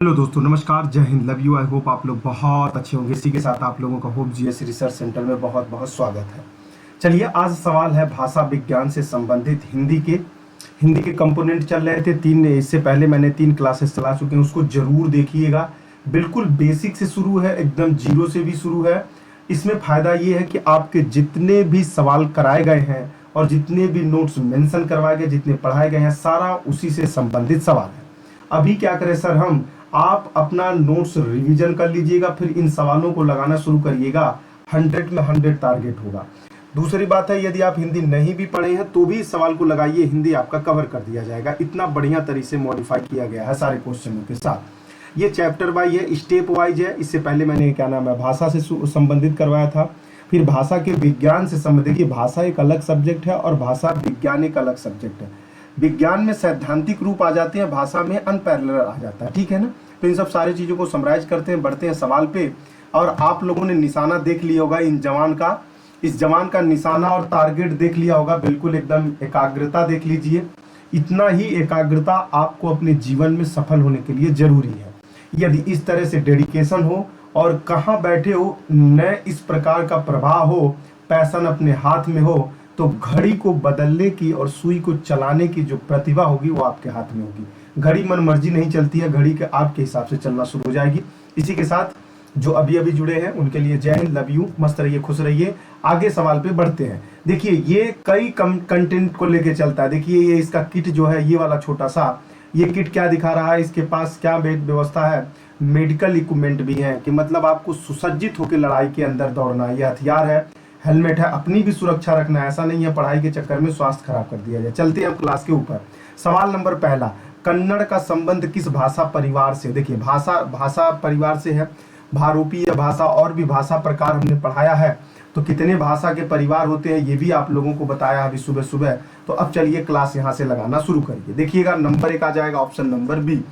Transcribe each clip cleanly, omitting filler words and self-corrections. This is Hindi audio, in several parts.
हेलो दोस्तों, नमस्कार, जय Hind, love you. I hope आप लोग बहुत अच्छे होंगे। इसी के साथ आप लोगों का होप जीएस रिसर्च सेंटर में बहुत बहुत स्वागत है। चलिए, आज सवाल है भाषा विज्ञान से संबंधित हिंदी के कंपोनेंट चल रहे थे तीन। इससे पहले मैंने 3 क्लासेस चला चुके हैं, उसको जरूर देखिएगा। बिल्कुल बेसिक से शुरू है, एकदम जीरो से भी शुरू है। इसमें फायदा ये है कि आपके जितने भी सवाल कराए गए हैं और जितने भी नोट्स मेंशन करवाए गए, जितने पढ़ाए गए हैं, सारा उसी से संबंधित सवाल है। अभी क्या करें सर, हम आप अपना नोट्स रिवीजन कर लीजिएगा, फिर इन सवालों को लगाना शुरू करिएगा। 100 में 100 टारगेट होगा। दूसरी बात है, यदि आप हिंदी नहीं भी पढ़े हैं तो भी इस सवाल को लगाइए, हिंदी आपका कवर कर दिया जाएगा। इतना बढ़िया तरीके से मॉडिफाई किया गया है सारे क्वेश्चनों के साथ। ये चैप्टर वाइज है, स्टेप वाइज है। इससे पहले मैंने क्या नाम है, भाषा से संबंधित करवाया था, फिर भाषा के विज्ञान से संबंधित। देखिए, भाषा एक अलग सब्जेक्ट है और भाषा विज्ञान एक अलग सब्जेक्ट है। विज्ञान में सैद्धांतिक रूप आ जाते हैं, भाषा में अनपैरेलल आ जाता है, ठीक है ना। तो इन सब सारी चीजों को समराइज करते हैं, बढ़ते हैं सवाल पे। और आप लोगों ने निशाना देख लिया होगा इस जवान का निशाना और टारगेट देख लिया होगा। बिल्कुल एकदम एकाग्रता देख लीजिए। इतना ही एकाग्रता आपको अपने जीवन में सफल होने के लिए जरूरी है। यदि इस तरह से डेडिकेशन हो और कहाँ बैठे हो, न इस प्रकार का प्रभाव हो, पैशन अपने हाथ में हो, तो घड़ी को बदलने की और सुई को चलाने की जो प्रतिभा होगी वो आपके हाथ में होगी। घड़ी मन मर्जी नहीं चलती है, घड़ी के आपके हिसाब से चलना शुरू हो जाएगी। इसी के साथ जो अभी अभी जुड़े हैं उनके लिए जय हिंद, लव यू, मस्त रहिए, खुश रहिए। आगे सवाल पे बढ़ते हैं। देखिए, ये कई कंटेंट को लेके चलता है। देखिए, ये इसका किट जो है, ये वाला छोटा सा, ये किट क्या दिखा रहा है, इसके पास क्या व्यवस्था है। मेडिकल इक्विपमेंट भी है कि मतलब आपको सुसज्जित होकर लड़ाई के अंदर दौड़ना। ये हथियार है, हेलमेट है, अपनी भी सुरक्षा रखना। ऐसा नहीं है पढ़ाई के चक्कर में स्वास्थ्य खराब कर दिया जाए। चलते हैं हम क्लास के ऊपर। सवाल नंबर पहला, कन्नड़ का संबंध किस भाषा परिवार से। देखिए, भाषा परिवार से है। भारोपीय भाषा और भी भाषा प्रकार हमने पढ़ाया है। तो कितने भाषा के परिवार होते हैं ये भी आप लोगों को बताया अभी सुबह सुबह। तो अब चलिए क्लास यहाँ से लगाना शुरू करिए। देखिएगा, नंबर 1 आ जाएगा, ऑप्शन नंबर बी।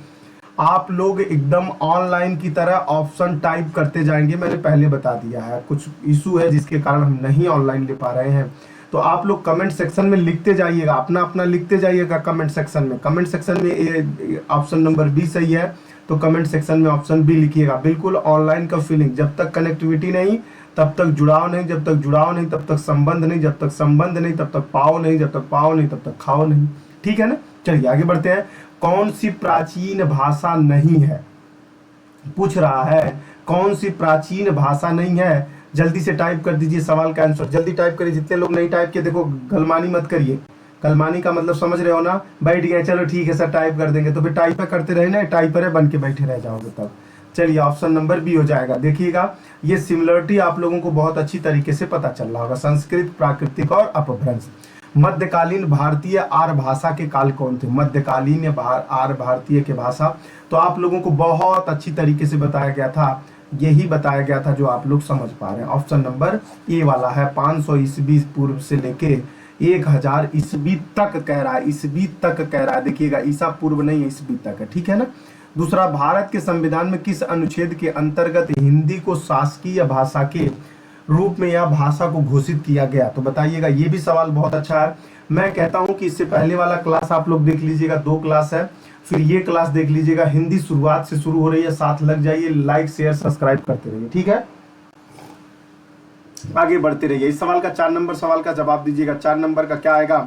आप लोग एकदम ऑनलाइन की तरह ऑप्शन टाइप करते जाएंगे, मैंने पहले बता दिया है। कुछ इशू है जिसके कारण हम नहीं ऑनलाइन ले पा रहे हैं। तो आप लोग कमेंट सेक्शन में लिखते जाइएगा, अपना अपना लिखते जाइएगा कमेंट सेक्शन में। कमेंट सेक्शन में ऑप्शन नंबर बी सही है तो कमेंट सेक्शन में ऑप्शन बी लिखिएगा। बिल्कुल ऑनलाइन का फीलिंग, जब तक कनेक्टिविटी नहीं तब तक जुड़ाव नहीं, जब तक जुड़ाव नहीं तब तक संबंध नहीं, जब तक संबंध नहीं तब तक पाओ नहीं, जब तक पाओ नहीं तब तक खाओ नहीं। ठीक है ना। चलिए आगे बढ़ते हैं। कौन सी प्राचीन भाषा नहीं है, पूछ रहा है। कौन सी प्राचीन भाषा नहीं है, जल्दी से टाइप कर दीजिए सवाल का आंसर। जल्दी टाइप करिए, जितने लोग नहीं टाइप किए, देखो गलमानी मत करिए। गलमानी का मतलब समझ रहे हो ना। बैठ गए, चलो ठीक है सर टाइप कर देंगे, तो फिर टाइप करते रहे ना, टाइपर है बन के बैठे रह जाओगे तब। चलिए, ऑप्शन नंबर बी हो जाएगा। देखिएगा, ये सिमिलरिटी आप लोगों को बहुत अच्छी तरीके से पता चल रहा होगा। संस्कृत, प्राकृतिक और अपभ्रंश। मध्यकालीन भारतीय आर्य भाषा के काल कौन थे। मध्यकालीन आर्य भारतीय के भाषा तो आप लोगों को बहुत अच्छी तरीके से बताया गया था। यही बताया गया था जो आप लोग समझ पा रहे हैं। ऑप्शन नंबर ए वाला है। 500 ईस्वी पूर्व से लेके 1000 ईस्वी तक कह रहा है, ईस्वी तक कह रहा है। देखिएगा, ईसा पूर्व नहीं है, ईस्वी तक है, ठीक है ना। दूसरा, भारत के संविधान में किस अनुच्छेद के अंतर्गत हिंदी को शासकीय भाषा के रूप में या भाषा को घोषित किया गया। तो बताइएगा, ये भी सवाल बहुत अच्छा है। मैं कहता हूं कि इससे पहले वाला क्लास आप लोग देख लीजिएगा, 2 क्लास है, फिर ये क्लास देख लीजिएगा। हिंदी शुरुआत से शुरू हो रही है, साथ लग जाइए, लाइक शेयर सब्सक्राइब करते रहिए, ठीक है। आगे बढ़ते रहिए। इस सवाल का 4 नंबर सवाल का जवाब दीजिएगा। 4 नंबर का क्या आएगा,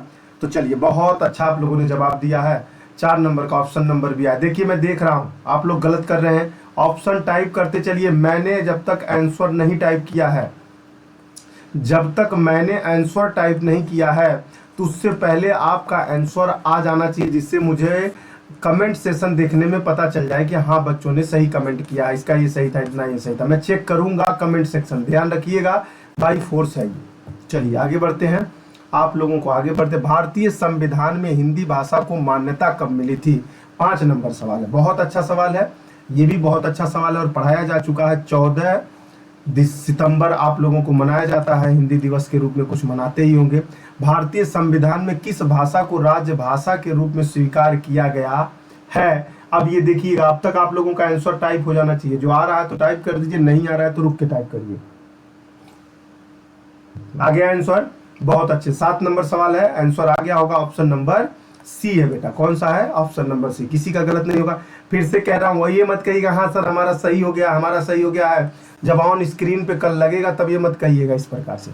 तो चलिए, बहुत अच्छा आप लोगों ने जवाब दिया है। 4 नंबर का ऑप्शन नंबर भी आया। देखिए, मैं देख रहा हूं आप लोग गलत कर रहे हैं, ऑप्शन टाइप करते चलिए। मैंने जब तक आंसर नहीं टाइप किया है, जब तक मैंने आंसर टाइप नहीं किया है, तो उससे पहले आपका आंसर आ जाना चाहिए, जिससे मुझे कमेंट सेशन देखने में पता चल जाए कि हाँ बच्चों ने सही कमेंट किया, इसका ये सही था, इतना ये सही था। मैं चेक करूंगा कमेंट सेक्शन, ध्यान रखिएगा, बाई फोर्स है ये। चलिए आगे बढ़ते हैं। आप लोगों को आगे बढ़ते, भारतीय संविधान में हिंदी भाषा को मान्यता कब मिली थी। 5 नंबर सवाल है, बहुत अच्छा सवाल है, ये भी बहुत अच्छा सवाल है और पढ़ाया जा चुका है। 14 सितंबर आप लोगों को मनाया जाता है हिंदी दिवस के रूप में, कुछ मनाते ही होंगे। भारतीय संविधान में किस भाषा को राजभाषा के रूप में स्वीकार किया गया है। अब ये देखिएगा, अब तक आप लोगों का आंसर टाइप हो जाना चाहिए। जो आ रहा है तो टाइप कर दीजिए, नहीं आ रहा है तो रुक के टाइप करिए। आ गया आंसर, बहुत अच्छे। 7 नंबर सवाल है, आंसर आ गया होगा ऑप्शन नंबर सी है बेटा। कौन सा है? ऑप्शन नंबर सी, किसी का गलत नहीं होगा। फिर से कह रहा हूँ, ये मत कहिएगा हाँ सर हमारा सही हो गया, हमारा सही हो गया है, जब ऑन स्क्रीन पे कल लगेगा तब ये मत कहिएगा इस प्रकार से।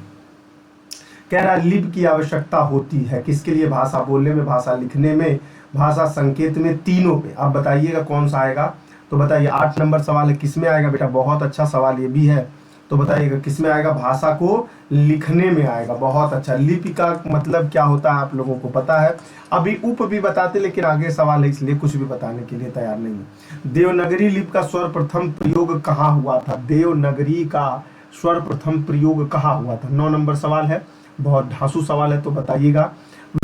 कह रहा है लिप की आवश्यकता होती है किसके लिए? भाषा बोलने में, भाषा लिखने में, भाषा संकेत में, तीनों पे। आप बताइएगा कौन सा आएगा। तो बताइए 8 नंबर सवाल है, किसमें आएगा बेटा? बहुत अच्छा सवाल ये भी है। तो बताइएगा किसमें आएगा? भाषा को लिखने में आएगा। बहुत अच्छा। लिपि का मतलब क्या होता है आप लोगों को पता है। अभी उप भी बताते, लेकिन आगे सवाल है इसलिए कुछ भी बताने के लिए तैयार नहीं है। देवनागरी लिपि का सर्वप्रथम प्रयोग कहाँ हुआ था? देवनागरी का सर्वप्रथम प्रयोग कहाँ हुआ था? 9 नंबर सवाल है, बहुत धांसू सवाल है, तो बताइएगा।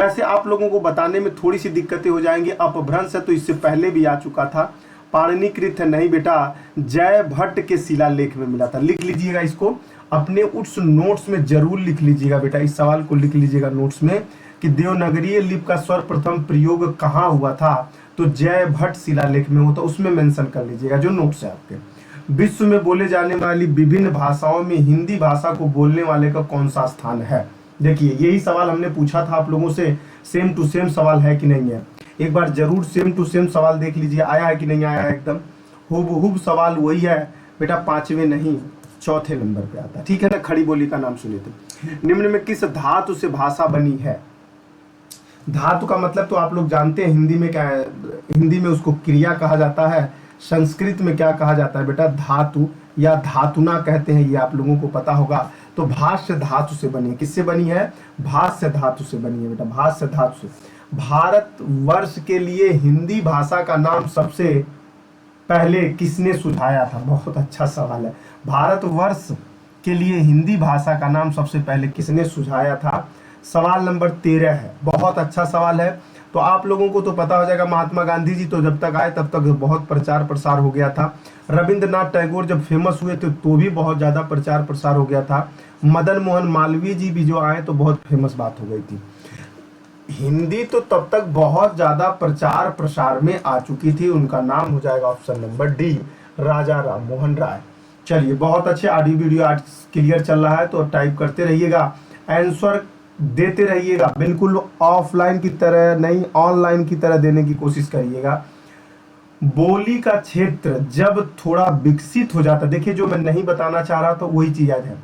वैसे आप लोगों को बताने में थोड़ी सी दिक्कतें हो जाएंगी। अपभ्रंश है तो इससे पहले भी आ चुका था। पाणिनिकृत है नहीं बेटा, जय भट्ट के शिलालेख में मिला था। लिख लीजिएगा इसको अपने उस नोट्स में, जरूर लिख लीजिएगा बेटा, इस सवाल को लिख लीजिएगा नोट्स में कि देवनागरी लिपि का सर्वप्रथम प्रयोग कहाँ हुआ था। तो जय भट्ट शिलालेख में होता, उसमें मेंशन कर लीजिएगा जो नोट्स है आपके। विश्व में बोले जाने वाली विभिन्न भाषाओं में हिंदी भाषा को बोलने वाले का कौन सा स्थान है? देखिए यही सवाल हमने पूछा था आप लोगों से, सेम टू सेम सवाल है कि नहीं है। एक बार जरूर सेम टू सेम सवाल देख लीजिए, आया है कि नहीं आया है। एकदम हुबहुब सवाल वही है बेटा, 5वें नहीं 4थे नंबर पे आता है। ठीक है ना। खड़ी बोली का नाम सुने थे। निम्न में किस धातु से भाषा बनी है? धातु का मतलब तो आप लोग जानते हैं, हिंदी में क्या है? हिंदी में उसको क्रिया कहा जाता है। संस्कृत में क्या कहा जाता है बेटा? धातु या धातुना कहते हैं, ये आप लोगों को पता होगा। तो भाष्य धातु से बनी है। किससे बनी है? भाष्य धातु से बनी है बेटा, भाष्य धातु से। भारत वर्ष के लिए हिंदी भाषा का नाम सबसे पहले किसने सुझाया था? बहुत अच्छा सवाल है। भारत वर्ष के लिए हिंदी भाषा का नाम सबसे पहले किसने सुझाया था? सवाल नंबर 13 है, बहुत अच्छा सवाल है। तो आप लोगों को तो पता हो जाएगा, महात्मा गांधी जी तो जब तक आए तब तक बहुत प्रचार प्रसार हो गया था। रविंद्रनाथ टैगोर जब फेमस हुए थे तो भी बहुत ज़्यादा प्रचार प्रसार हो गया था। मदन मोहन मालवीय जी भी जो आए तो बहुत फेमस बात हो गई थी। हिंदी तो तब तक बहुत ज़्यादा प्रचार प्रसार में आ चुकी थी। उनका नाम हो जाएगा ऑप्शन नंबर डी, राजा राम मोहन राय। चलिए बहुत अच्छे। ऑडियो वीडियो आज क्लियर चल रहा है तो टाइप करते रहिएगा, आंसर देते रहिएगा, बिल्कुल ऑफलाइन की तरह नहीं ऑनलाइन की तरह देने की कोशिश करिएगा। बोली का क्षेत्र जब थोड़ा विकसित हो जाता, देखिए जो मैं नहीं बताना चाह रहा था वही चीज है।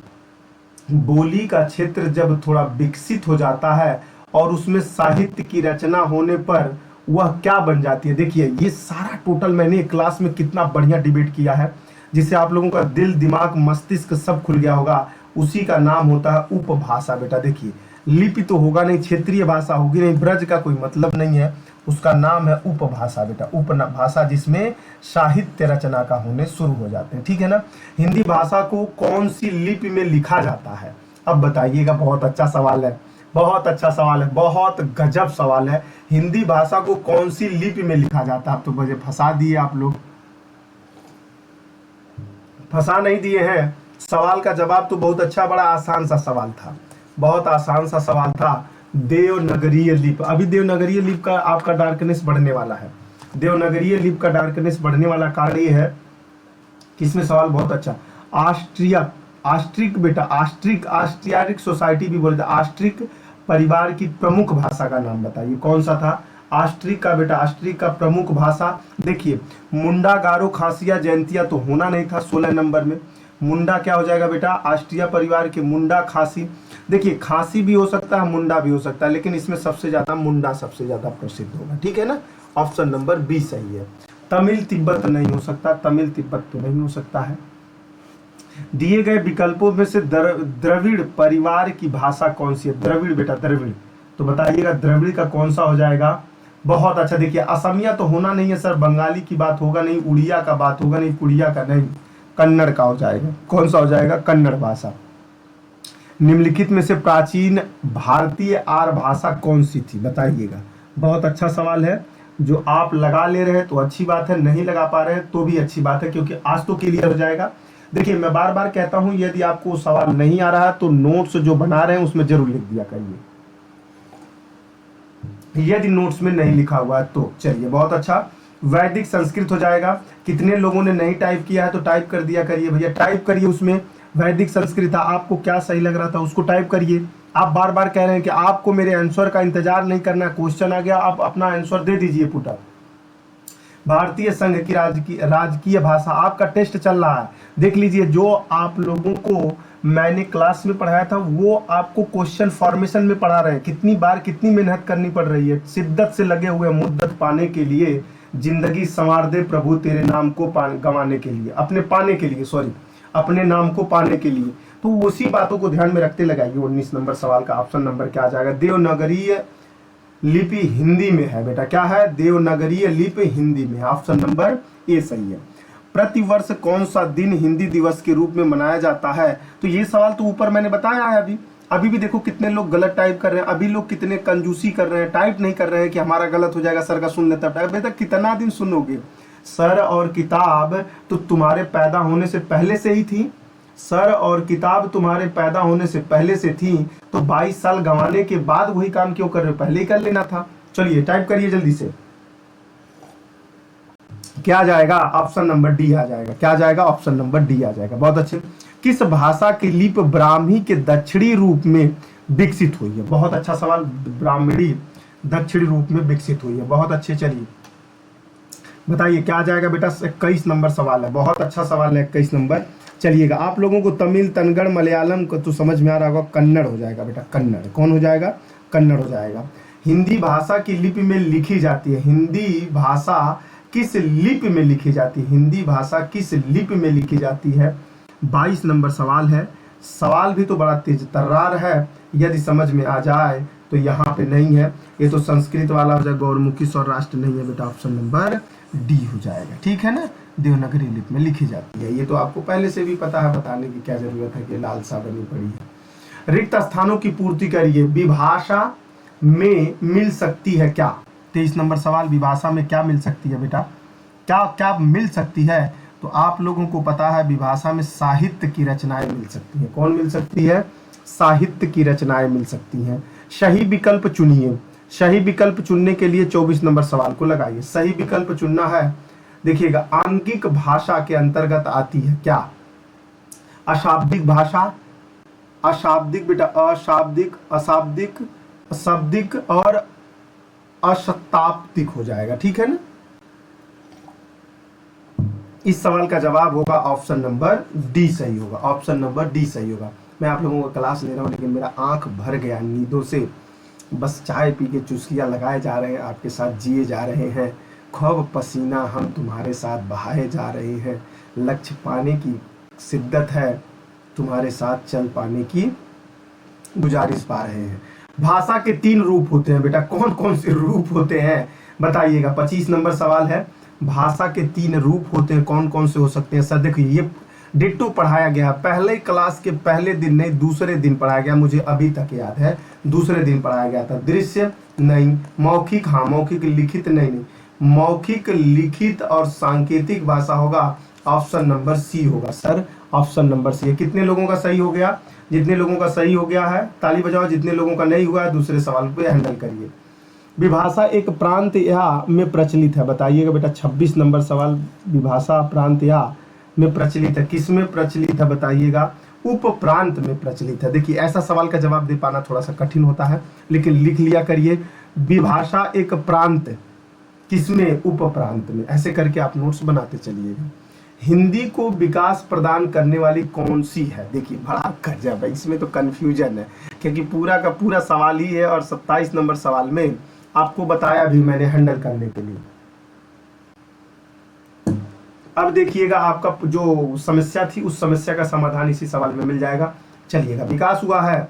बोली का क्षेत्र जब थोड़ा विकसित हो जाता है और उसमें साहित्य की रचना होने पर वह क्या बन जाती है? देखिए ये सारा टोटल मैंने क्लास में कितना बढ़िया डिबेट किया है, जिससे आप लोगों का दिल दिमाग मस्तिष्क सब खुल गया होगा। उसी का नाम होता है उपभाषा बेटा। देखिए लिपि तो होगा नहीं, क्षेत्रीय भाषा होगी नहीं, ब्रज का कोई मतलब नहीं है, उसका नाम है उपभाषा बेटा। उपभाषा जिसमें साहित्य रचना का होने शुरू हो जाते हैं। ठीक है ना। हिंदी भाषा को कौन सी लिपि में लिखा जाता है? अब बताइएगा। बहुत अच्छा सवाल है, बहुत अच्छा सवाल है, बहुत गजब सवाल है। हिंदी भाषा को कौन सी लिपि में लिखा जाता है? आप तो मुझे फंसा दिए, आप लोग फंसा नहीं दिए हैं। सवाल का जवाब तो बहुत अच्छा, बड़ा आसान सा सवाल था, बहुत आसान सा सवाल था। देवनागरीय लिपि। अभी देवनागरीय लिपि का आपका डार्कनेस बढ़ने वाला है। देवनागरीय लिपि का डार्कनेस बढ़ने वाला कारण ये है कि इसमें सवाल बहुत अच्छा। आस्ट्रिक बेटा, आस्ट्रिक सोसाइटी भी बोलते हैं। आस्ट्रिक परिवार की प्रमुख भाषा का नाम बताइए, कौन सा था? आस्ट्रिक का बेटा, आस्ट्रिक का प्रमुख भाषा। देखिए मुंडा, गारो, खासिया, जयंतिया तो होना नहीं था 16 नंबर में। मुंडा क्या हो जाएगा बेटा? आस्ट्रिया परिवार के मुंडा, खासी। देखिए खासी भी हो सकता है, मुंडा भी हो सकता है, लेकिन इसमें सबसे ज्यादा मुंडा सबसे ज्यादा प्रसिद्ध होगा। ठीक है ना। ऑप्शन नंबर बी सही है। तमिल तिब्बत नहीं हो सकता, तमिल तिब्बत तो नहीं हो सकता है। दिए गए विकल्पों में से द्रविड़ परिवार की भाषा कौन सी है? द्रविड़ बेटा, द्रविड़। तो बताइएगा द्रविड़ का कौन सा हो जाएगा? बहुत अच्छा। देखिए असमिया तो होना नहीं है सर, बंगाली की बात होगा नहीं, उड़िया का बात होगा नहीं, कुड़िया का नहीं, कन्नड़ का हो जाएगा। कौन सा हो जाएगा? कन्नड़ भाषा। निम्नलिखित में से प्राचीन भारतीय आर्य भाषा कौन सी थी? बताइएगा। बहुत अच्छा सवाल है। जो आप लगा ले रहे हैं तो अच्छी बात है, नहीं लगा पा रहे हैं तो भी अच्छी बात है, क्योंकि आज तो क्लियर हो जाएगा। देखिए मैं बार बार कहता हूं, यदि आपको सवाल नहीं आ रहा तो नोट्स जो बना रहे हैं उसमें जरूर लिख दिया करिए, यदि नोट्स में नहीं लिखा हुआ है तो। चलिए बहुत अच्छा। वैदिक संस्कृत हो जाएगा। कितने लोगों ने नहीं टाइप किया है तो टाइप कर दिया करिए भैया, टाइप करिए उसमें वैदिक संस्कृत था, आपको क्या सही लग रहा था उसको टाइप करिए। आप बार बार कह रहे हैं कि आपको मेरे आंसर का इंतजार नहीं करना, क्वेश्चन आ गया आप अपना आंसर दे दीजिए पुटअप। भारतीय संघ की राजकीय भाषा, आपका टेस्ट चल रहा है, देख लीजिए। जो आप लोगों को मैंने क्लास में पढ़ाया था वो आपको क्वेश्चन फॉर्मेशन में पढ़ा रहे हैं। कितनी बार कितनी मेहनत करनी पड़ रही है, शिद्दत से लगे हुए मुद्दत पाने के लिए, जिंदगी संवार दे प्रभु तेरे नाम को गंवाने के लिए, अपने पाने के लिए, सॉरी अपने नाम को पाने के लिए। तो उसी बातों को ध्यान में रखते लगाइए। 19 नंबर सवाल का ऑप्शन नंबर क्या आ जाएगा? देवनागरीय लिपि हिंदी में है बेटा। क्या है? देवनागरीय लिपि हिंदी में। ऑप्शन नंबर ए सही है। प्रतिवर्ष कौन सा दिन हिंदी दिवस के रूप में मनाया जाता है? तो ये सवाल तो ऊपर मैंने बताया है। अभी भी देखो कितने लोग गलत टाइप कर रहे हैं, अभी लोग कितने कंजूसी कर रहे हैं, टाइप नहीं कर रहे हैं कि हमारा गलत हो जाएगा, सर का सुन लेता टाइप। बेटा कितना दिन सुनोगे? सर और किताब तो तुम्हारे पैदा होने से पहले से ही थी, सर और किताब तुम्हारे पैदा होने से पहले से थी, तो 22 साल गंवाने के बाद वही काम क्यों कर रहे हो? पहले ही कर लेना था। चलिए टाइप करिए जल्दी से। क्या आ जाएगा? ऑप्शन नंबर डी आ जाएगा। क्या आ जाएगा? ऑप्शन नंबर डी आ जाएगा। बहुत अच्छे। किस भाषा की लिपि ब्राह्मी के दक्षिणी रूप में विकसित हुई है? बहुत अच्छा सवाल। ब्राह्मणी दक्षिणी रूप में विकसित हुई है। बहुत अच्छे। चलिए बताइए क्या आ जाएगा बेटा? 21 नंबर सवाल है। बहुत अच्छा सवाल है 21 नंबर। चलिएगा, आप लोगों को तमिल, तनगढ़, मलयालम को तो समझ में आ रहा होगा, कन्नड़ हो जाएगा बेटा। कन्नड़ कौन हो जाएगा? कन्नड़ हो जाएगा। हिंदी भाषा की लिपि में लिखी जाती है। हिंदी भाषा किस लिपि में लिखी जाती है? हिंदी भाषा किस लिपि में लिखी जाती है? 22 नंबर सवाल है। सवाल भी तो बड़ा तेज तर्रार है, यदि समझ में आ जाए तो यहाँ पे नहीं है, ये तो संस्कृत वाला हो जाएगा। गौरमुखी स्वराष्ट्र नहीं है बेटा, ऑप्शन नंबर डी हो जाएगा। ठीक है ना? देवनागरी लिपि में लिखी जाती है। ये तो आपको पहले से भी पता है, बताने की क्या जरूरत है कि लालसा बनी पड़ी है। रिक्त स्थानों की पूर्ति करिए। विभाषा में मिल सकती है क्या? 23 नंबर सवाल। विभाषा में क्या मिल सकती है बेटा? क्या क्या मिल सकती है? तो आप लोगों को पता है विभाषा में साहित्य की रचनाएं मिल सकती हैं। कौन मिल सकती है? साहित्य की रचनाएं मिल सकती हैं। सही विकल्प चुनिए। सही विकल्प चुनने के लिए 24 नंबर सवाल को लगाइए। सही विकल्प चुनना है। देखिएगा, आंगिक भाषा के अंतर्गत आती है क्या? अशाब्दिक भाषा, अशाब्दिक बेटा, अशाब्दिक, अशाब्दिक, अशाब्दिक और अशताब्दिक हो जाएगा। ठीक है ना? इस सवाल का जवाब होगा ऑप्शन नंबर डी सही होगा। ऑप्शन नंबर डी सही होगा। मैं आप लोगों को क्लास ले रहा हूँ लेकिन मेरा आंख भर गया नींदों से। बस चाय पी के चुस्कियाँ लगाए जा रहे हैं, आपके साथ जिए जा रहे हैं। खूब पसीना हम तुम्हारे साथ बहाए जा रहे हैं। लक्ष्य पाने की शिद्दत है, तुम्हारे साथ चल पाने की गुजारिश पा रहे हैं। भाषा के 3 रूप होते हैं बेटा। कौन कौन से रूप होते हैं बताइएगा? 25 नंबर सवाल है। भाषा के 3 रूप होते हैं, कौन कौन से हो सकते हैं? सर देखिए, ये डिट्टो पढ़ाया गया, पहले क्लास के पहले दिन नहीं, दूसरे दिन पढ़ाया गया। मुझे अभी तक याद है, दूसरे दिन पढ़ाया गया था। दृश्य नहीं, मौखिक, हाँ मौखिक, लिखित नहीं, मौखिक, लिखित और सांकेतिक भाषा होगा। ऑप्शन नंबर सी होगा सर, ऑप्शन नंबर सी। कितने लोगों का सही हो गया? जितने लोगों का सही हो गया है ताली बजाओ, जितने लोगों का नहीं हुआ है दूसरे सवाल पे हैंडल करिए। विभाषा एक प्रांत या में प्रचलित है, बताइएगा बेटा। 26 नंबर सवाल। विभाषा प्रांत या में प्रचलित है, किस में प्रचलित है बताइएगा? उप प्रांत में प्रचलित है। देखिए, ऐसा सवाल का जवाब दे पाना थोड़ा सा कठिन होता है, लेकिन लिख लिया करिए। विभाषा एक प्रांत, किसमें? उप प्रांत में। ऐसे करके आप नोट्स बनाते चलिएगा। हिंदी को विकास प्रदान करने वाली कौन सी है? देखिए बड़ा गजब है, इसमें तो कंफ्यूजन है क्योंकि पूरा का पूरा सवाल ही है और 27 नंबर सवाल में आपको बताया भी मैंने हैंडल करने के लिए। अब देखिएगा, आपका जो समस्या थी उस समस्या का समाधान इसी सवाल में मिल जाएगा। चलिएगा, विकास हुआ है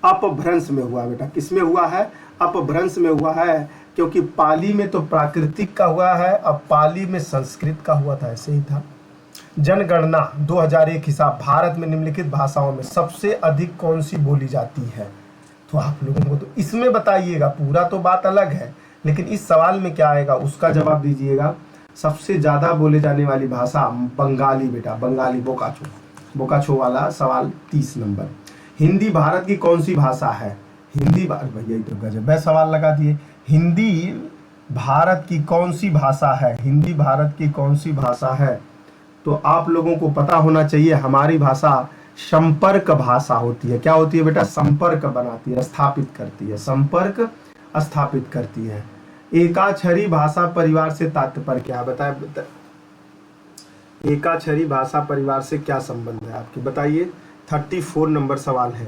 अपभ्रंश में हुआ बेटा। किसमें हुआ है? अपभ्रंश में हुआ है, क्योंकि पाली में तो प्राकृतिक का हुआ है, अब पाली में संस्कृत का हुआ था, ऐसे ही था। जनगणना 2001 हिसाब, भारत में निम्नलिखित भाषाओं में सबसे अधिक कौन सी बोली जाती है? तो आप लोगों को तो इसमें बताइएगा, पूरा तो बात अलग है, लेकिन इस सवाल में क्या आएगा उसका जवाब दीजिएगा। सबसे ज्यादा बोले जाने वाली भाषा बंगाली बेटा, बंगाली। बोकाचो, बोकाचो वाला सवाल 30 नंबर। हिंदी भारत की कौन सी भाषा है? हिंदी भैया तो गजब है सवाल लगा दिए। हिंदी भारत की कौन सी भाषा है? हिंदी भारत की कौन सी भाषा है? तो आप लोगों को पता होना चाहिए हमारी भाषा संपर्क भाषा होती है। क्या होती है बेटा? संपर्क बनाती है, स्थापित करती है, संपर्क स्थापित करती है। एकाक्षरी भाषा परिवार से तात्पर्य क्या बताए? एकाक्षरी भाषा परिवार से क्या संबंध है आपकी, बताइए। 34 नंबर सवाल है,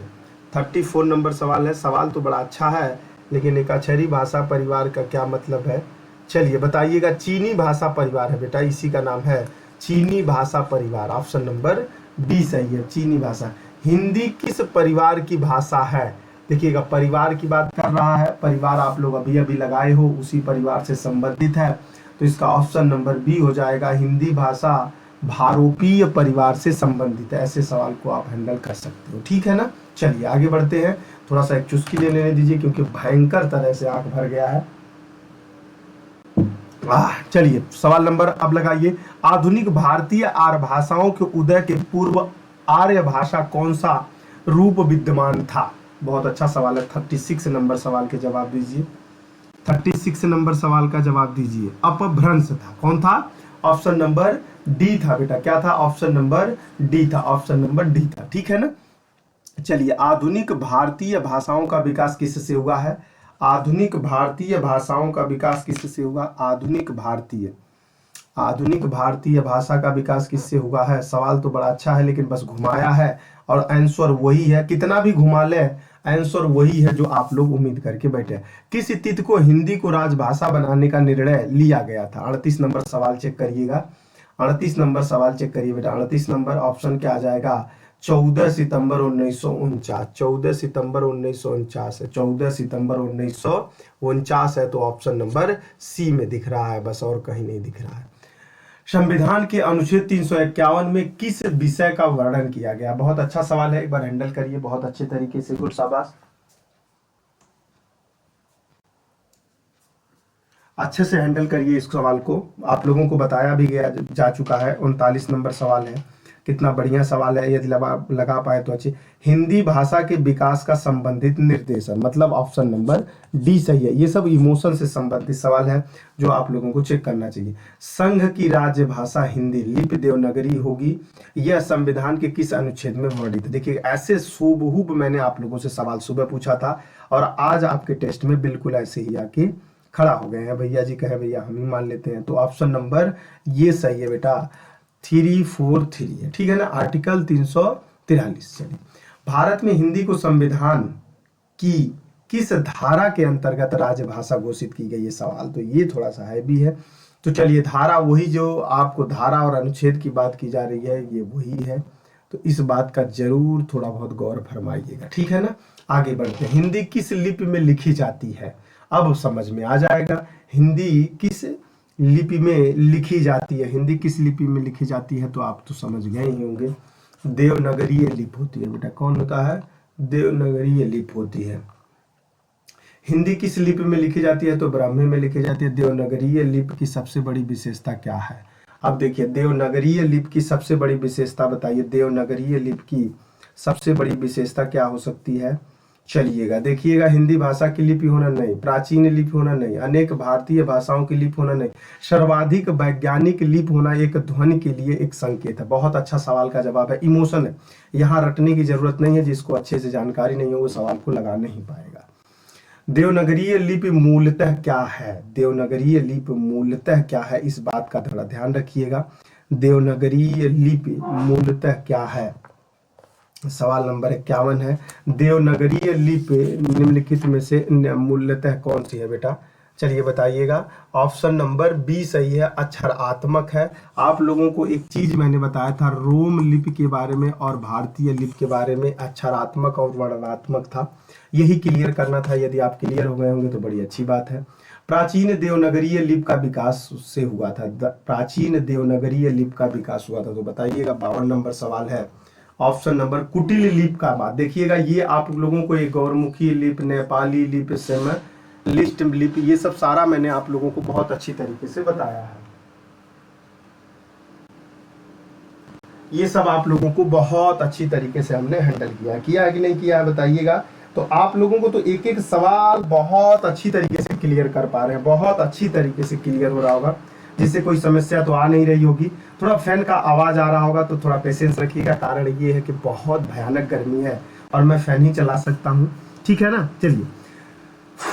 34 नंबर सवाल है। सवाल तो बड़ा अच्छा है, लेकिन एकाक्षरी भाषा परिवार का क्या मतलब है, चलिए बताइएगा। चीनी भाषा परिवार है बेटा, इसी का नाम है चीनी भाषा परिवार। ऑप्शन नंबर बी सही है, चीनी भाषा। हिंदी किस परिवार की भाषा है? देखिएगा, परिवार की बात कर रहा है, परिवार आप लोग अभी अभी लगाए हो, उसी परिवार से संबंधित है, तो इसका ऑप्शन नंबर बी हो जाएगा। हिंदी भाषा भारोपीय परिवार से संबंधित है। ऐसे सवाल को आप हैंडल कर सकते हो, ठीक है ना। चलिए आगे बढ़ते हैं, थोड़ा सा एक चुस्की ले लेने दीजिए क्योंकि भयंकर तरह से आंख भर गया है। चलिए सवाल नंबर अब लगाइए। आधुनिक भारतीय आर्य भाषाओं के उदय के पूर्व आर्य भाषा कौन सा रूप विद्यमान था? बहुत अच्छा सवाल है। 36 नंबर सवाल के जवाब दीजिए, 36 नंबर सवाल का जवाब दीजिए। अपभ्रंश था, कौन था? ऑप्शन नंबर डी था बेटा। क्या था? ऑप्शन नंबर डी था, ऑप्शन नंबर डी था, ठीक है ना। चलिए, आधुनिक भारतीय भाषाओं का विकास किससे हुआ है? आधुनिक भारतीय भाषाओं का विकास किससे हुआ? आधुनिक भारतीय भाषा का विकास किससे हुआ है? सवाल तो बड़ा अच्छा है, लेकिन बस घुमाया है और आंसर वही है। कितना भी घुमा ले, आंसर वही है जो आप लोग उम्मीद करके बैठे। किस तिथि को हिंदी को राजभाषा बनाने का निर्णय लिया गया था? 38 नंबर सवाल चेक करिएगा, 38 नंबर सवाल चेक करिए बेटा। 38 नंबर ऑप्शन क्या आ जाएगा? 14 सितंबर 1949। 14 सितंबर 1949 है, 14 सितंबर 1949 है, तो ऑप्शन नंबर सी में दिख रहा है, बस और कहीं नहीं दिख रहा है। संविधान के अनुच्छेद 351 में किस विषय का वर्णन किया गया? बहुत अच्छा सवाल है, एक बार हैंडल करिए बहुत अच्छे तरीके से, गुड शाबाश। अच्छे से हैंडल करिए इस सवाल को, आप लोगों को बताया भी गया जा चुका है। 39 नंबर सवाल है, कितना बढ़िया सवाल है, यदि लगा पाए तो अच्छी। हिंदी भाषा के विकास का संबंधित निर्देशन, मतलब ऑप्शन नंबर डी सही है। ये सब इमोशन से संबंधित सवाल है जो आप लोगों को चेक करना चाहिए। संघ की राज्य भाषा हिंदी लिपि देवनागरी होगी, यह संविधान के किस अनुच्छेद में वर्णित है? देखिए, ऐसे हूबहू मैंने आप लोगों से सवाल सुबह पूछा था और आज आपके टेस्ट में बिल्कुल ऐसे ही आके खड़ा हो गए हैं। भैया जी कहे भैया हम ही मान लेते हैं, तो ऑप्शन नंबर ये सही है बेटा, 343 है, ठीक है ना। आर्टिकल 343। चलिए, भारत में हिंदी को संविधान की किस धारा के अंतर्गत राजभाषा घोषित की गई है? सवाल तो ये थोड़ा सा हैवी है, तो चलिए धारा वही जो आपको धारा और अनुच्छेद की बात की जा रही है, ये वही है, तो इस बात का जरूर थोड़ा बहुत गौर फरमाइएगा, ठीक है ना। आगे बढ़ते हैं। हिंदी किस लिपि में लिखी जाती है? अब समझ में आ जाएगा हिंदी किस लिपि में लिखी जाती है। हिंदी किस लिपि में लिखी जाती है तो आप तो समझ गए ही होंगे, देवनागरीय लिपि होती है बेटा। कौन होता है? देवनागरीय लिपि होती है। हिंदी किस लिपि में लिखी जाती है तो ब्राह्मी में लिखी जाती है। देवनागरीय लिपि की सबसे बड़ी विशेषता क्या है? अब देखिए, देवनागरीय लिपि की सबसे बड़ी विशेषता बताइए, देवनागरीय लिपि की सबसे बड़ी विशेषता क्या हो सकती है? चलिएगा देखिएगा, हिंदी भाषा की लिपि होना नहीं, प्राचीन लिपि होना नहीं, अनेक भारतीय भाषाओं की लिपि होना नहीं, सर्वाधिक वैज्ञानिक लिपि होना एक ध्वनि के लिए एक संकेत है। बहुत अच्छा सवाल का जवाब है, इमोशन है, यहाँ रटने की जरूरत नहीं है, जिसको अच्छे से जानकारी नहीं हो वो सवाल को लगा नहीं पाएगा। देवनागरीय लिपि मूलतः क्या है? देवनागरीय लिपि मूलतः क्या है, इस बात का थोड़ा ध्यान रखिएगा। देवनागरीय लिपि मूलतः क्या है? सवाल नंबर 51 है, देवनागरीय लिपि निम्नलिखित में से मूलतः कौन सी है बेटा? चलिए बताइएगा। ऑप्शन नंबर बी सही है, अक्षरात्मक है। आप लोगों को एक चीज मैंने बताया था रोम लिपि के बारे में और भारतीय लिपि के बारे में, अक्षरात्मक और वर्णनात्मक था, यही क्लियर करना था। यदि आप क्लियर हो गए होंगे तो बड़ी अच्छी बात है। प्राचीन देवनागरीय लिपि का विकास से हुआ था, प्राचीन देवनागरीय लिपि का विकास हुआ था, तो बताइएगा। 52 नंबर सवाल है, ऑप्शन नंबर कुटिल लिपि का बात देखिएगा। ये आप लोगों को एक गौरमुखी लिपि, नेपाली लिपि, लिस्ट लिपि, ये सब सारा मैंने आप लोगों को बहुत अच्छी तरीके से बताया है। ये सब आप लोगों को बहुत अच्छी तरीके से हमने हैंडल किया है कि नहीं किया है बताइएगा। तो आप लोगों को तो एक एक सवाल बहुत अच्छी तरीके से क्लियर कर पा रहे हैं, बहुत अच्छी तरीके से क्लियर हो रहा होगा। जिससे कोई समस्या तो आ नहीं रही होगी। थोड़ा फैन का आवाज़ आ रहा होगा तो थोड़ा पेशेंस रखिएगा, कारण ये है कि बहुत भयानक गर्मी है और मैं फैन ही चला सकता हूँ, ठीक है ना। चलिए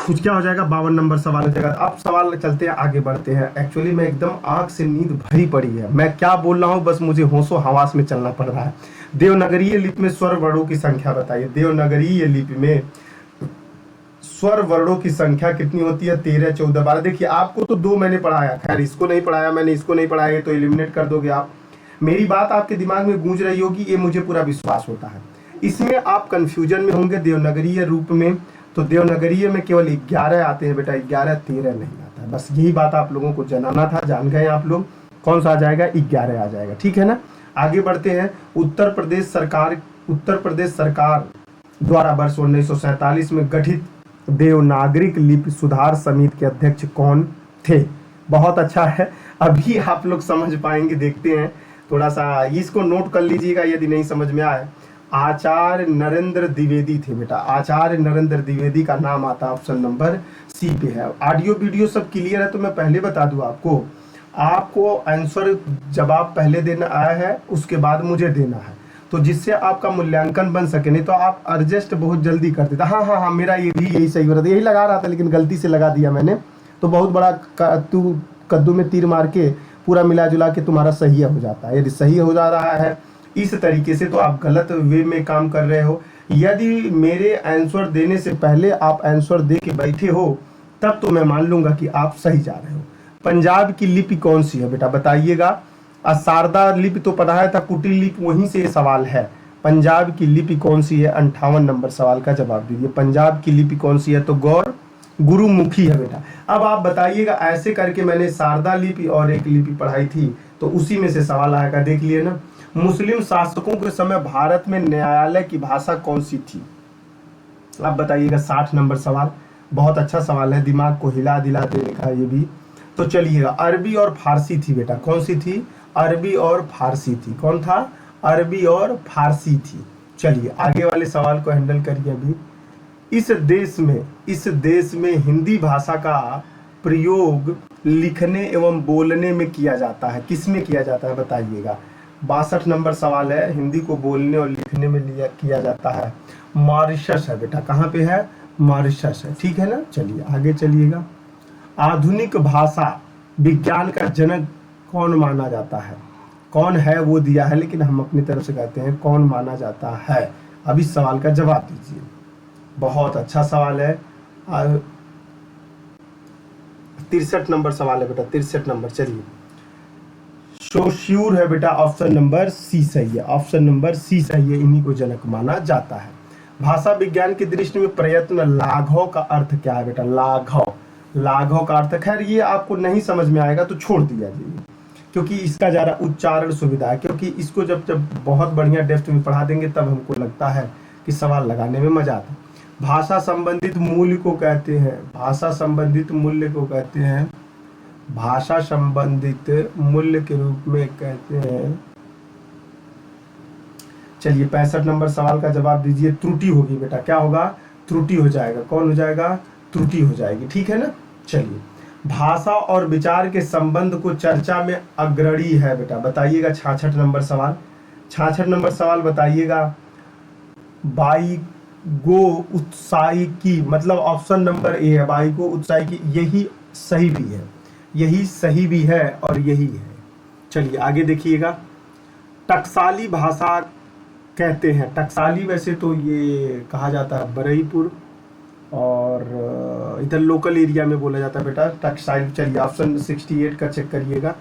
कुछ क्या हो जाएगा, 52 नंबर सवाल हो जाएगा। अब सवाल चलते हैं, आगे बढ़ते हैं। एक्चुअली मैं एकदम आंख से नींद भरी पड़ी है, मैं क्या बोल रहा हूँ बस मुझे होशो हवास में चलना पड़ रहा है। देवनागरीय लिपि में स्वर वर्णों की संख्या बताइए। देवनागरीय लिपि में स्वर वर्णों की संख्या कितनी होती है? 13, 14, 12। देखिए आपको तो 2 मैंने पढ़ाया, खैर इसको नहीं पढ़ाया मैंने, इसको नहीं पढ़ाया तो एलिमिनेट कर दोगे आप। मेरी बात आपके दिमाग में गूंज रही होगी, ये मुझे पूरा विश्वास होता है। इसमें आप कंफ्यूजन में होंगे देवनागरीय रूप में, तो देवनागरीय में केवल 11 आते हैं बेटा, 11, 13 नहीं आता है। बस यही बात आप लोगों को जानना था, जान गए आप लोग। कौन सा आ जाएगा? 11 आ जाएगा, ठीक है ना। आगे बढ़ते हैं। उत्तर प्रदेश सरकार द्वारा वर्ष 1947 में गठित देवनागरिक लिपि सुधार समिति के अध्यक्ष कौन थे? बहुत अच्छा है, अभी आप लोग समझ पाएंगे, देखते हैं। थोड़ा सा इसको नोट कर लीजिएगा यदि नहीं समझ में आए। आचार्य नरेंद्र द्विवेदी थे बेटा, आचार्य नरेंद्र द्विवेदी का नाम आता है, ऑप्शन नंबर सी पे है। ऑडियो वीडियो सब क्लियर है तो मैं पहले बता दूं आपको आंसर जवाब पहले देना आया है, उसके बाद मुझे देना है, तो जिससे आपका मूल्यांकन बन सके। नहीं तो आप एडजस्ट बहुत जल्दी कर देता। हाँ, मेरा ये भी यही सही हो रहा था, यही लगा रहा था लेकिन गलती से लगा दिया मैंने, तो बहुत बड़ा कद्दू में तीर मार के पूरा मिला जुला के तुम्हारा सही हो जाता है। यदि सही हो जा रहा है इस तरीके से तो आप गलत वे में काम कर रहे हो। यदि मेरे आंसर देने से पहले आप आंसर दे के बैठे हो तब तो मैं मान लूंगा कि आप सही जा रहे हो। पंजाब की लिपि कौन सी है बेटा बताइएगा। शारदा लिपि तो पढ़ाया था, कुटिल लिपि वहीं से सवाल है। पंजाब की लिपि कौन सी है? 58 नंबर सवाल का जवाब दीजिए। पंजाब की लिपि कौन सी है? तो गौर गुरुमुखी है बेटा। अब आप बताइएगा, ऐसे करके मैंने शारदा लिपि और एक लिपि पढ़ाई थी तो उसी में से सवाल आएगा, देख लिए ना। मुस्लिम शासकों के समय भारत में न्यायालय की भाषा कौन सी थी? आप बताइएगा। 60 नंबर सवाल, बहुत अच्छा सवाल है, दिमाग को हिला दिला देगा ये भी। तो चलिएगा, अरबी और फारसी थी बेटा। कौन सी थी? अरबी और फारसी थी। कौन था? अरबी और फारसी थी। चलिए आगे वाले सवाल को हैंडल करिए। अभी इस देश में हिंदी भाषा का प्रयोग लिखने एवं बोलने में किया जाता है। किस में किया जाता है बताइएगा। 62 नंबर सवाल है, हिंदी को बोलने और लिखने में किया जाता है। मॉरिशस है बेटा। कहाँ पे है? मॉरिशस है, ठीक है ना। चलिए आगे चलिएगा। आधुनिक भाषा विज्ञान का जनक कौन माना जाता है? कौन है वो दिया है, लेकिन हम अपनी तरफ से कहते हैं कौन माना जाता है। अब इस सवाल का जवाब दीजिए। बहुत अच्छा सवाल है। 63 नंबर सवाल है बेटा, 63 नंबर। चलिए, सोश्यूर है बेटा, ऑप्शन नंबर सी सही है, ऑप्शन नंबर सी सही है, इन्हीं को जनक माना जाता है। भाषा विज्ञान की दृष्टि में प्रयत्न लाघव का अर्थ क्या है बेटा? लाघव का अर्थ, खैर ये आपको नहीं समझ में आएगा तो छोड़ दिया जाइए, क्योंकि इसका ज़्यादा उच्चारण सुविधा है, क्योंकि इसको जब बहुत बढ़िया डेप्थ में पढ़ा देंगे तब हमको लगता है कि सवाल लगाने में मजा आता है। भाषा संबंधित मूल्य को कहते हैं, भाषा संबंधित मूल्य को कहते हैं, भाषा संबंधित मूल्य के रूप में कहते हैं। चलिए 65 नंबर सवाल का जवाब दीजिए। त्रुटि होगी बेटा, क्या होगा? त्रुटि हो जाएगा। कौन हो जाएगा? त्रुटि हो जाएगी, ठीक है ना। चलिए, भाषा और विचार के संबंध को चर्चा में अग्रणी है बेटा, बताइएगा। 66 नंबर सवाल, 66 नंबर सवाल बताइएगा। बाइगो उत्साही की, मतलब ऑप्शन नंबर ए है, बाइगो उत्साही की, यही सही भी है, यही सही भी है और यही है। चलिए आगे देखिएगा। टकसाली भाषा कहते हैं, टकसाली वैसे तो ये कहा जाता है बरईपुर और इधर लोकल एरिया में बोला जाता है बेटा टकसाली। चलिए ऑप्शन 68 का चेक करिएगा।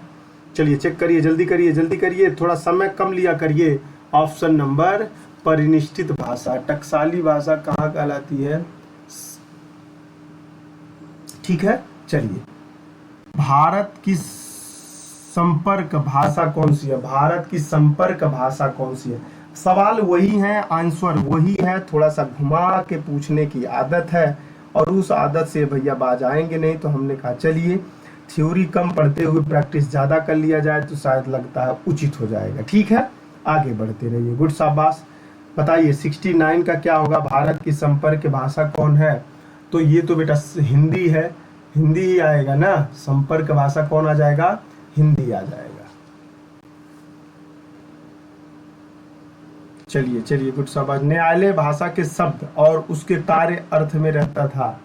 चलिए चेक करिए, जल्दी करिए, जल्दी करिए, थोड़ा समय कम लिया करिए। ऑप्शन नंबर परिनिष्ठित भाषा, टकसाली भाषा कहाँ कहलाती है? ठीक है। चलिए, भारत की संपर्क भाषा कौन सी है? भारत की संपर्क भाषा कौन सी है? सवाल वही है, आंसर वही है, थोड़ा सा घुमा के पूछने की आदत है और उस आदत से भैया बाज आएंगे नहीं। तो हमने कहा चलिए थ्योरी कम पढ़ते हुए प्रैक्टिस ज़्यादा कर लिया जाए तो शायद लगता है उचित हो जाएगा, ठीक है। आगे बढ़ते रहिए, गुड शाबाश। बताइए 69 का क्या होगा? भारत की संपर्क भाषा कौन है? तो ये तो बेटा हिंदी है, हिंदी ही आएगा ना। संपर्क भाषा कौन आ जाएगा? हिंदी आ जाएगा। चलिए चलिए, गुड शाबाश। न्यायालय भाषा के शब्द और उसके कार्य अर्थ में रहता था।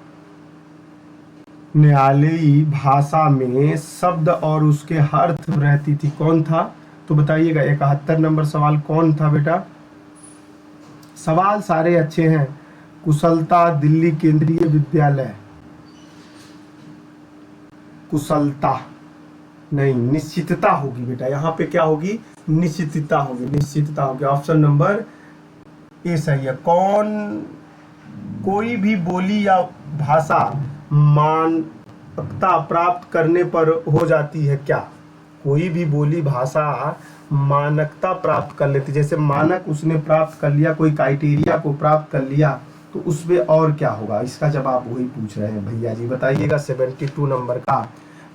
न्यायालयी भाषा में शब्द और उसके अर्थ रहती थी। कौन था तो बताइएगा। 71 नंबर सवाल कौन था बेटा? सवाल सारे अच्छे हैं। कुशलता दिल्ली केंद्रीय विद्यालय। कुशलता नहीं, निश्चितता होगी बेटा। यहाँ पे क्या होगी? निश्चितता होगी, निश्चितता होगी। ऑप्शन नंबर ए सही है। कोई भी बोली या भाषा मानकता प्राप्त करने पर हो जाती है क्या? कोई भी बोली भाषा मानकता प्राप्त कर लेती, जैसे मानक उसने प्राप्त कर लिया, कोई क्राइटेरिया को प्राप्त कर लिया, तो उसमें और क्या होगा? इसका जवाब वही पूछ रहे हैं भैया जी, बताइएगा। 72 नंबर का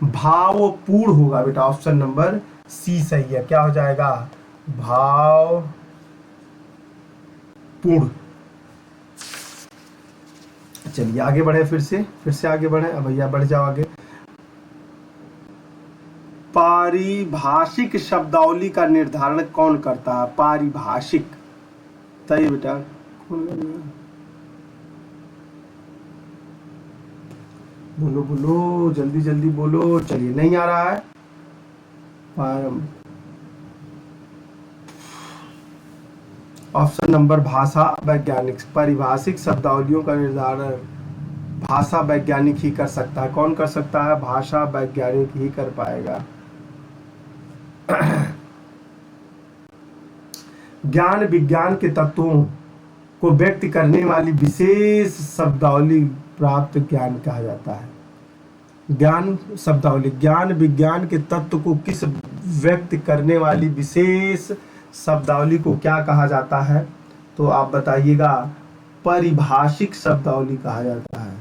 भावपूर्ण होगा बेटा। ऑप्शन नंबर सी सही है। क्या हो जाएगा? भावपूर्ण। चलिए आगे बढ़े, फिर से आगे बढ़े। अब भैया बढ़ जाओ आगे। पारिभाषिक शब्दावली का निर्धारण कौन करता है? पारिभाषिक, सही बेटा। बोलो बोलो, जल्दी जल्दी बोलो। चलिए, नहीं आ रहा है। ऑप्शन नंबर भाषा वैज्ञानिक। पारिभाषिक शब्दावलियों का निर्धारण भाषा वैज्ञानिक ही कर सकता है। कौन कर सकता है? भाषा वैज्ञानिक ही कर पाएगा। ज्ञान विज्ञान के तत्वों को व्यक्त करने वाली विशेष शब्दावली प्राप्त ज्ञान कहा जाता है। ज्ञान शब्दावली, ज्ञान विज्ञान के तत्व को किस व्यक्त करने वाली विशेष शब्दावली को क्या कहा जाता है? तो आप बताइएगा। परिभाषिक शब्दावली कहा जाता है।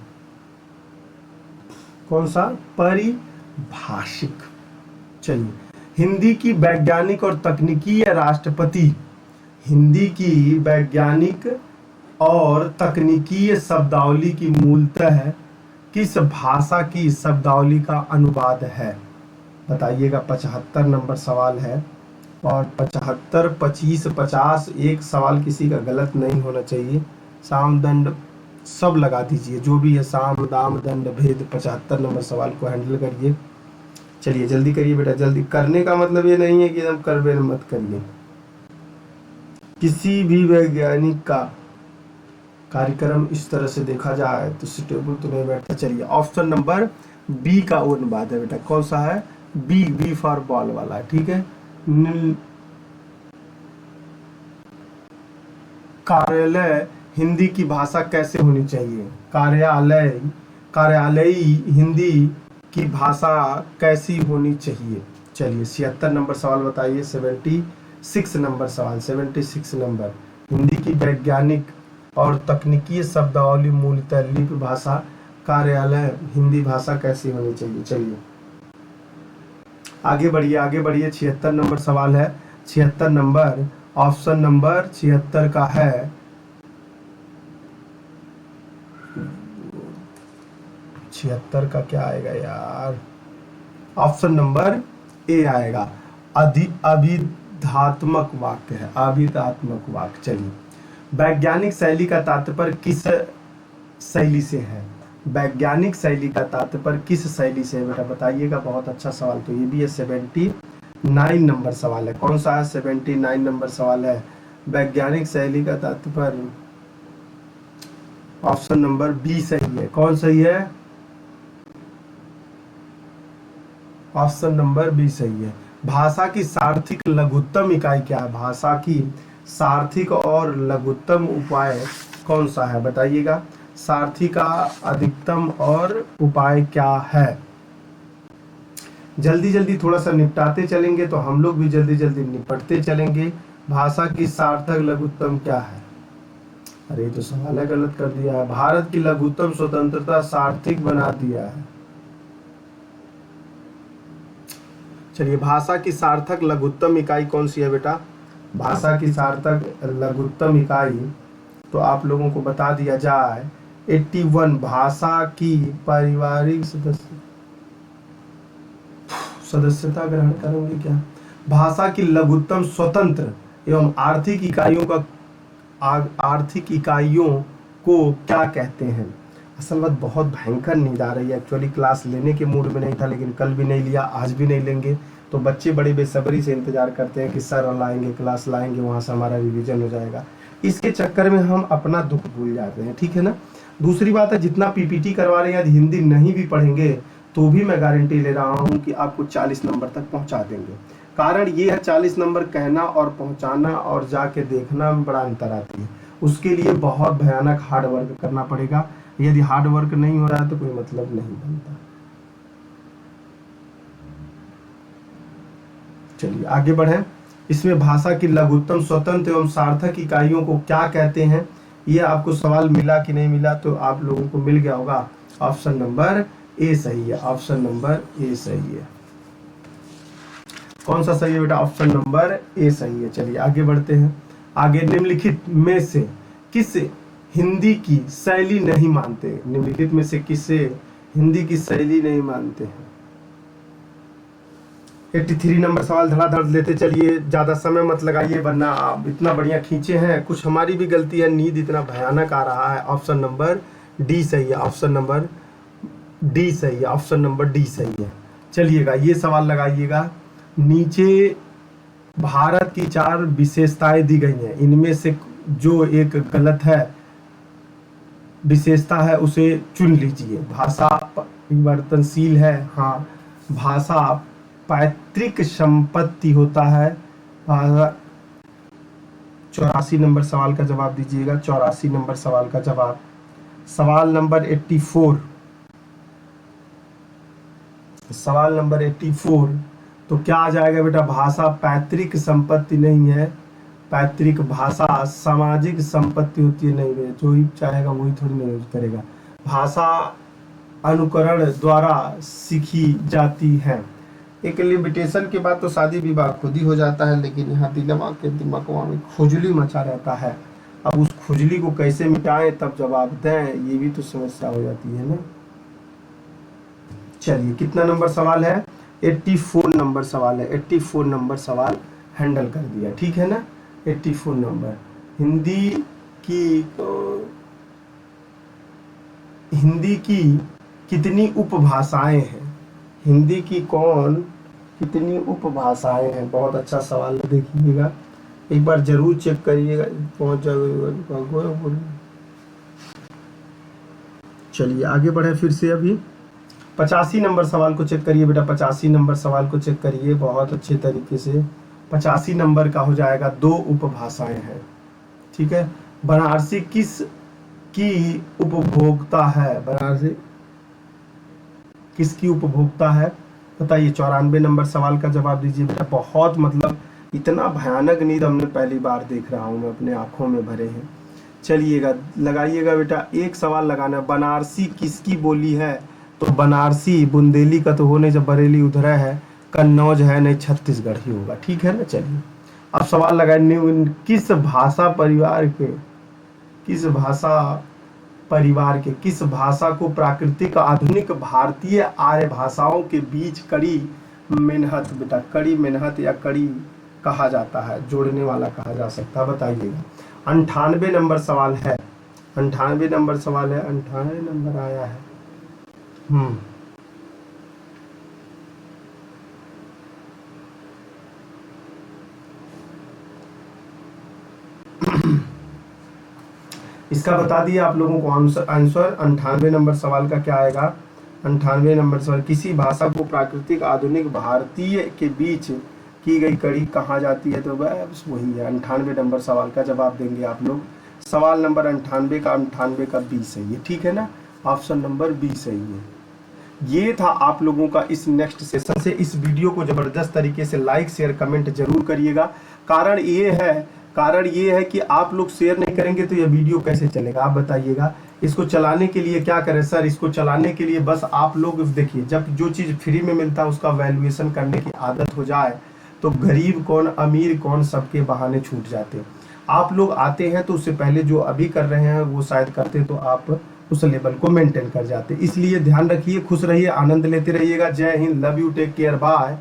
कौन सा? परिभाषिक। चलिए, हिंदी की वैज्ञानिक और तकनीकीय राष्ट्रपति। हिंदी की वैज्ञानिक और तकनीकीय शब्दावली की मूलतः किस भाषा की शब्दावली का अनुवाद है? बताइएगा। 75 नंबर सवाल है, और 75, 25, 50 एक सवाल किसी का गलत नहीं होना चाहिए। साम दंड सब लगा दीजिए, जो भी है। साम दाम दंड भेद। 75 नंबर सवाल को हैंडल करिए। चलिए जल्दी करिए बेटा, जल्दी। करने का मतलब ये नहीं है कि एकदम करबे मत करिए। किसी भी वैज्ञानिक का कार्यक्रम इस तरह से देखा जाए तो सुटेबल तो नहीं बैठता। चलिए, ऑप्शन नंबर बी का अनुवाद है बेटा। कौन सा है? बी फॉर बॉल वाला है, ठीक है। कार्यालय हिंदी की भाषा कैसे होनी चाहिए? कार्यालयी हिंदी की भाषा कैसी होनी चाहिए? चलिए 76 नंबर सवाल बताइए। 76 नंबर सवाल, 76 नंबर। हिंदी की वैज्ञानिक और तकनीकी शब्दावली मूलतः लिपि भाषा, कार्यालय हिंदी भाषा कैसी होनी चाहिए? चलिए आगे बढ़िए, आगे बढ़िए। 76 नंबर सवाल है। 76 नंबर, ऑप्शन नंबर 76 का है 76 का क्या आएगा यार? ऑप्शन नंबर ए आएगा। अभिधात्मक वाक्य है, अभिधात्मक वाक्य। चलिए, वैज्ञानिक शैली का तात्पर्य किस शैली से है? वैज्ञानिक शैली का तात्पर्य किस शैली से है बेटा? बताइएगा। बहुत अच्छा सवाल, तो ये भी है। 79 नंबर सवाल है। कौन सा है? 79 नंबर सवाल है। वैज्ञानिक शैली का तात्पर्य, ऑप्शन नंबर बी सही है। कौन सही है? ऑप्शन नंबर बी सही है। भाषा की सार्थिक लघुत्तम इकाई क्या है? भाषा की सार्थिक और लघुत्तम उपाय कौन सा है? बताइएगा। सार्थी का अधिकतम और उपाय क्या है? जल्दी जल्दी थोड़ा सा निपटाते चलेंगे तो हम लोग भी जल्दी जल्दी निपटते चलेंगे। भाषा की सार्थक लघुत्तम क्या है? अरे तो सवाल है, गलत कर दिया है। भारत की लघुत्तम स्वतंत्रता सार्थिक बना दिया है। चलिए, भाषा की सार्थक लघुत्तम इकाई कौन सी है बेटा? भाषा की सार्थक लघुत्तम इकाई तो आप लोगों को बता दिया जाए 81। भाषा की पारिवारिक सदस्य सदस्यता ग्रहण करेंगे क्या? भाषा की लघुत्तम स्वतंत्र एवं आर्थिक इकाइयों को क्या कहते हैं? असल बात बहुत भयंकर नींद आ रही है। एक्चुअली क्लास लेने के मूड में नहीं था, लेकिन कल भी नहीं लिया, आज भी नहीं लेंगे। तो बच्चे बड़े बेसब्री से इंतजार करते हैं कि सर लाएंगे, क्लास लाएंगे, वहाँ से हमारा रिवीजन हो जाएगा। इसके चक्कर में हम अपना दुख भूल जाते हैं, ठीक है ना। दूसरी बात है, जितना पीपीटी करवा रहे हैं, यदि हिंदी नहीं भी पढ़ेंगे तो भी मैं गारंटी ले रहा हूँ कि आपको 40 नंबर तक पहुँचा देंगे। कारण ये है, 40 नंबर कहना और पहुँचाना और जाके देखना में बड़ा अंतर आती है। उसके लिए बहुत भयानक हार्ड वर्क करना पड़ेगा। यदि हार्ड वर्क नहीं हो रहा है तो कोई मतलब नहीं बनता। चलिए आगे बढ़े। इसमें भाषा की लघुत्तम स्वतंत्र एवं सार्थक इकाइयों को क्या कहते हैं? ये आपको सवाल मिला कि नहीं मिला? तो आप लोगों को मिल गया होगा। ऑप्शन नंबर ए सही है। ऑप्शन नंबर ए सही है। कौन सा सही है बेटा? ऑप्शन नंबर ए सही है। चलिए आगे बढ़ते हैं। आगे, निम्नलिखित में से किस हिंदी की शैली नहीं मानते? निम्नलिखित में से किसे हिंदी की शैली नहीं मानते हैं? 83 नंबर सवाल धड़ाधड़ लेते चलिए, ज्यादा समय मत लगाइए, वरना आप इतना बढ़िया खींचे हैं। कुछ हमारी भी गलती है, नींद इतना भयानक आ रहा है। ऑप्शन नंबर डी सही है। ऑप्शन नंबर डी सही है। ऑप्शन नंबर डी सही है। चलिएगा, ये सवाल लगाइएगा। नीचे भारत की 4 विशेषताएं दी गई हैं, इनमें से जो एक गलत है विशेषता है उसे चुन लीजिए। भाषा परिवर्तनशील है, हाँ। भाषा पैतृक संपत्ति होता है। 84 नंबर सवाल का जवाब दीजिएगा। 84 नंबर सवाल का जवाब। सवाल नंबर 84, सवाल नंबर 84 तो क्या आ जाएगा बेटा? भाषा पैतृक संपत्ति नहीं है। पैतृक भाषा सामाजिक संपत्ति होती है। नहीं बेटा, जो ही चाहेगा वही थोड़ी नहीं यूज करेगा। भाषा अनुकरण द्वारा सीखी जाती है। एक लिमिटेशन के बाद तो शादी विवाह खुद ही हो जाता है, लेकिन यहाँ दिमाग में खुजली मचा रहता है। अब उस खुजली को कैसे मिटाएं तब जवाब दें, ये भी तो समस्या हो जाती है ना। चलिए, कितना नंबर सवाल है? 84 नंबर सवाल है। 84 नंबर सवाल हैंडल कर दिया, ठीक है ना। 84 नंबर। हिंदी की कितनी उपभाषाएं हैं? हिंदी की कितनी उपभाषाएं हैं? बहुत अच्छा सवाल है, देखिएगा एक बार जरूर चेक करिएगा। पहुंच जाएगा। चलिए आगे बढ़े फिर से। अभी 85 नंबर सवाल को चेक करिए बेटा। 85 नंबर सवाल को चेक करिए बहुत अच्छे तरीके से। 85 नंबर का हो जाएगा 2 उपभाषाएं हैं, ठीक है। बनारसी किस की उपभोक्ता है? बनारसी किसकी उपभोक्ता है बताइए। 94 नंबर सवाल का जवाब दीजिए बेटा। बहुत मतलब इतना भयानक नींद हमने पहली बार देख रहा हूँ मैं, अपने आंखों में भरे हैं। चलिएगा, लगाइएगा बेटा। एक सवाल लगाना है, बनारसी किसकी बोली है? तो बनारसी बुंदेली का तो हो नहीं, जब बरेली उधर है, कन्नौज है नहीं, छत्तीसगढ़ ही होगा, ठीक है ना। चलिए अब सवाल लगाए, किस भाषा को प्राकृतिक आधुनिक भारतीय आर्य भाषाओं के बीच कड़ी मेहनत बेटा, कड़ी मेहनत या कड़ी कहा जाता है, जोड़ने वाला कहा जा सकता है, बताइएगा। 98 नंबर सवाल है। 98 नंबर सवाल है। 98 नंबर आया है। इसका बता दिए आप लोगों को आंसर। 98 नंबर सवाल का क्या आएगा? 98 नंबर सवाल, किसी भाषा को प्राकृतिक आधुनिक भारतीय के बीच की गई कड़ी कहा जाती है? तो बस वही है। 98 नंबर सवाल का जवाब देंगे आप लोग। सवाल नंबर 98 का बी सही है, ठीक है ना। ऑप्शन नंबर बी सही है। ये था आप लोगों का इस नेक्स्ट सेशन से। इस वीडियो को जबरदस्त तरीके से लाइक शेयर कमेंट जरूर करिएगा। कारण ये है कि आप लोग शेयर नहीं करेंगे तो ये वीडियो कैसे चलेगा, आप बताइएगा। इसको चलाने के लिए क्या करें सर? इसको चलाने के लिए बस आप लोग देखिए, जब जो चीज़ फ्री में मिलता है उसका वैल्यूएशन करने की आदत हो जाए तो गरीब कौन अमीर कौन सबके बहाने छूट जाते हैं। आप लोग आते हैं तो उससे पहले जो अभी कर रहे हैं वो शायद करते तो आप उस लेवल को मेंटेन कर जाते। इसलिए ध्यान रखिए, खुश रहिए, आनंद लेते रहिएगा। Jai Hind, love you, take care, bye.